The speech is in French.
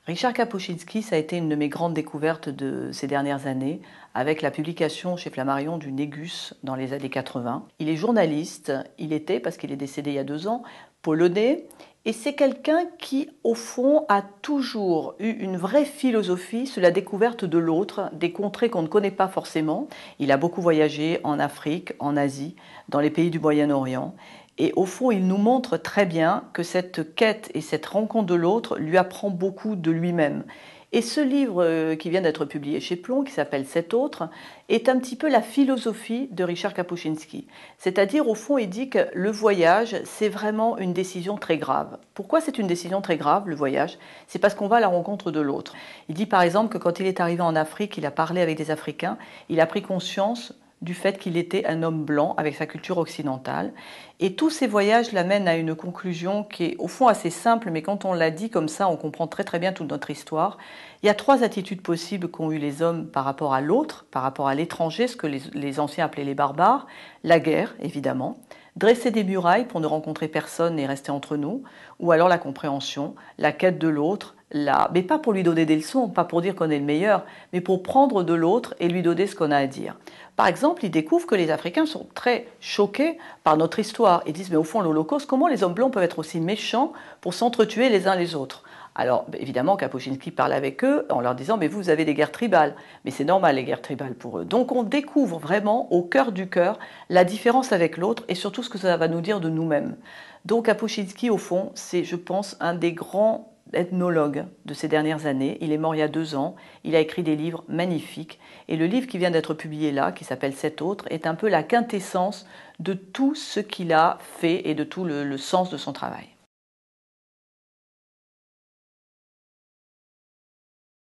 Richard Kapuscinski, ça a été une de mes grandes découvertes de ces dernières années, avec la publication chez Flammarion du Négus dans les années 80. Il est journaliste, il était, parce qu'il est décédé il y a 2 ans, polonais, et c'est quelqu'un qui, au fond, a toujours eu une vraie philosophie sur la découverte de l'autre, des contrées qu'on ne connaît pas forcément. Il a beaucoup voyagé en Afrique, en Asie, dans les pays du Moyen-Orient. Et au fond, il nous montre très bien que cette quête et cette rencontre de l'autre lui apprend beaucoup de lui-même. Et ce livre qui vient d'être publié chez Plon, qui s'appelle Cet autre, est un petit peu la philosophie de Richard Kapuscinski. C'est-à-dire, au fond, il dit que le voyage, c'est vraiment une décision très grave. Pourquoi c'est une décision très grave, le voyage? C'est parce qu'on va à la rencontre de l'autre. Il dit par exemple que quand il est arrivé en Afrique, il a parlé avec des Africains, il a pris conscience du fait qu'il était un homme blanc avec sa culture occidentale. Et tous ces voyages l'amènent à une conclusion qui est au fond assez simple, mais quand on l'a dit comme ça, on comprend très très bien toute notre histoire. Il y a 3 attitudes possibles qu'ont eu les hommes par rapport à l'autre, par rapport à l'étranger, ce que les anciens appelaient les barbares. La guerre, évidemment. Dresser des murailles pour ne rencontrer personne et rester entre nous. Ou alors la compréhension, la quête de l'autre, mais pas pour lui donner des leçons, pas pour dire qu'on est le meilleur, mais pour prendre de l'autre et lui donner ce qu'on a à dire. Par exemple, ils découvrent que les Africains sont très choqués par notre histoire. Ils disent, mais au fond, l'Holocauste, comment les hommes blancs peuvent être aussi méchants pour s'entretuer les uns les autres? Alors, évidemment, Kapuscinski parle avec eux en leur disant, mais vous avez des guerres tribales. Mais c'est normal, les guerres tribales pour eux. Donc, on découvre vraiment, au cœur du cœur, la différence avec l'autre et surtout ce que ça va nous dire de nous-mêmes. Donc, Kapuscinski, au fond, c'est, je pense, un des grands ethnologue de ces dernières années. Il est mort il y a 2 ans. Il a écrit des livres magnifiques. Et le livre qui vient d'être publié là, qui s'appelle Cet autre, est un peu la quintessence de tout ce qu'il a fait et de tout le sens de son travail.